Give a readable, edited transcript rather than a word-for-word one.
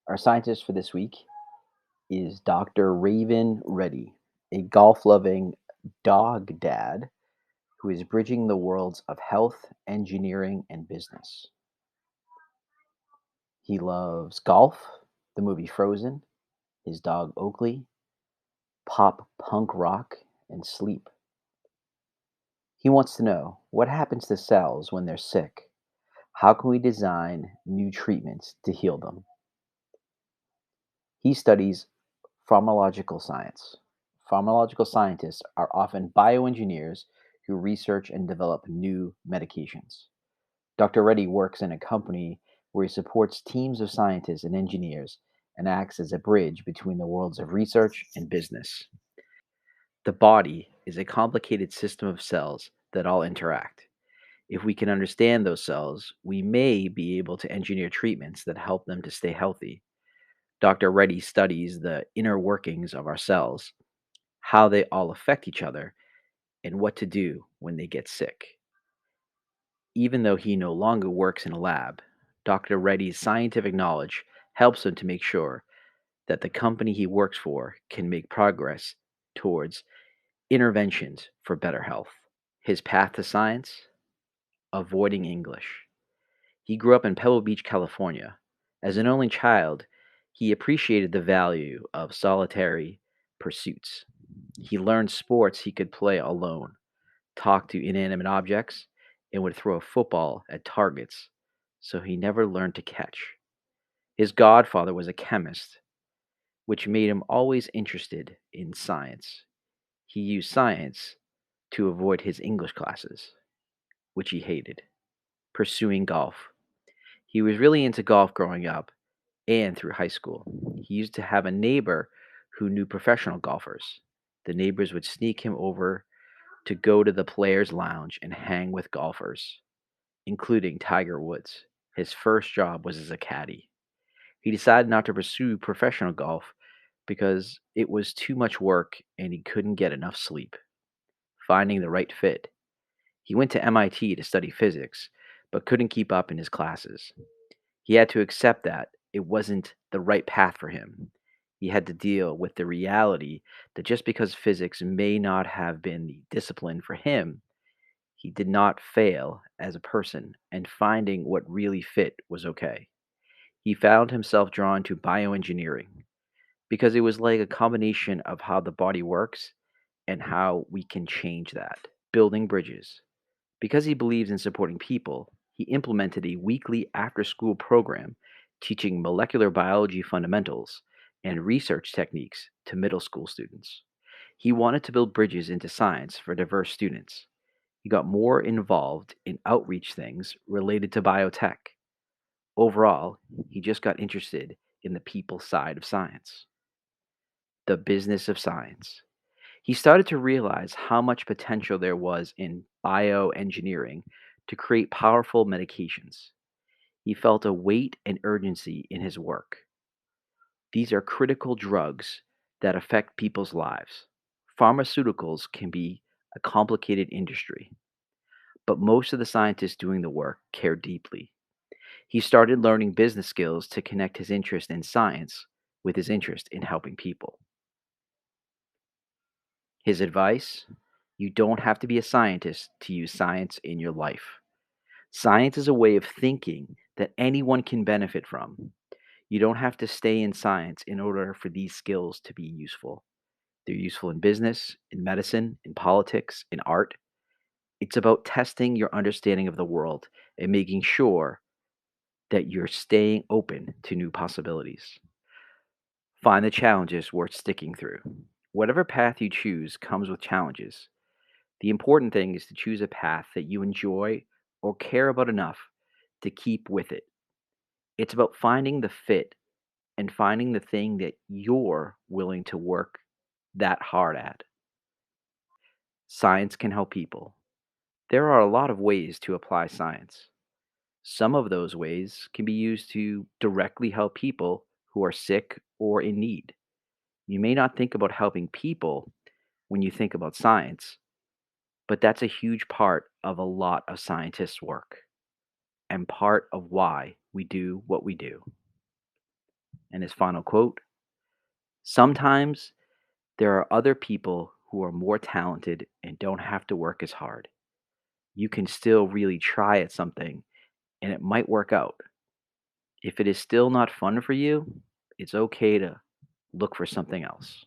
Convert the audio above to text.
Our scientist for this week is Dr. Raven Reddy, a golf loving dog dad who is bridging the worlds of health, engineering, and business. He loves golf, the movie Frozen, his dog Oakley, pop punk rock, and sleep. He wants to know what happens to cells when they're sick. How can we design new treatments to heal them? He studies pharmacological science. Pharmacological scientists are often bioengineers who research and develop new medications. Dr. Reddy works in a company where he supports teams of scientists and engineers and acts as a bridge between the worlds of research and business. The body is a complicated system of cells that all interact. If we can understand those cells, we may be able to engineer treatments that help them to stay healthy. Dr. Reddy studies the inner workings of our cells, how they all affect each other, and what to do when they get sick. Even though he no longer works in a lab, Dr. Reddy's scientific knowledge helps him to make sure that the company he works for can make progress towards interventions for better health. His path to science: avoiding English. He grew up in Pebble Beach, California. As an only child, he appreciated the value of solitary pursuits. He learned sports he could play alone, talk to inanimate objects, and would throw a football at targets, so he never learned to catch. His godfather was a chemist, which made him always interested in science. He used science to avoid his English classes, which he hated. Pursuing golf. He was really into golf growing up and through high school. He used to have a neighbor who knew professional golfers. The neighbors would sneak him over to go to the players' lounge and hang with golfers, including Tiger Woods. His first job was as a caddy. He decided not to pursue professional golf because it was too much work and he couldn't get enough sleep. Finding the right fit. He went to MIT to study physics, but couldn't keep up in his classes. He had to accept that it wasn't the right path for him. He had to deal with the reality that just because physics may not have been the discipline for him, he did not fail as a person, and finding what really fit was okay. He found himself drawn to bioengineering because it was like a combination of how the body works and how we can change that. Building bridges. Because he believes in supporting people, he implemented a weekly after school program teaching molecular biology fundamentals and research techniques to middle school students. He wanted to build bridges into science for diverse students. He got more involved in outreach things related to biotech. Overall, he just got interested in the people side of science, the business of science. He started to realize how much potential there was in bioengineering to create powerful medications. He felt a weight and urgency in his work. These are critical drugs that affect people's lives. Pharmaceuticals can be a complicated industry, but most of the scientists doing the work care deeply. He started learning business skills to connect his interest in science with his interest in helping people. His advice: you don't have to be a scientist to use science in your life. Science is a way of thinking that anyone can benefit from. You don't have to stay in science in order for these skills to be useful. They're useful in business, in medicine, in politics, in art. It's about testing your understanding of the world and making sure that you're staying open to new possibilities. Find the challenges worth sticking through. Whatever path you choose comes with challenges. The important thing is to choose a path that you enjoy or care about enough to keep with it. It's about finding the fit and finding the thing that you're willing to work that hard at. Science can help people. There are a lot of ways to apply science. Some of those ways can be used to directly help people who are sick or in need. You may not think about helping people when you think about science, but that's a huge part of a lot of scientists' work and part of why we do what we do. And his final quote: "Sometimes there are other people who are more talented and don't have to work as hard. You can still really try at something and it might work out. If it is still not fun for you, it's okay to look for something else."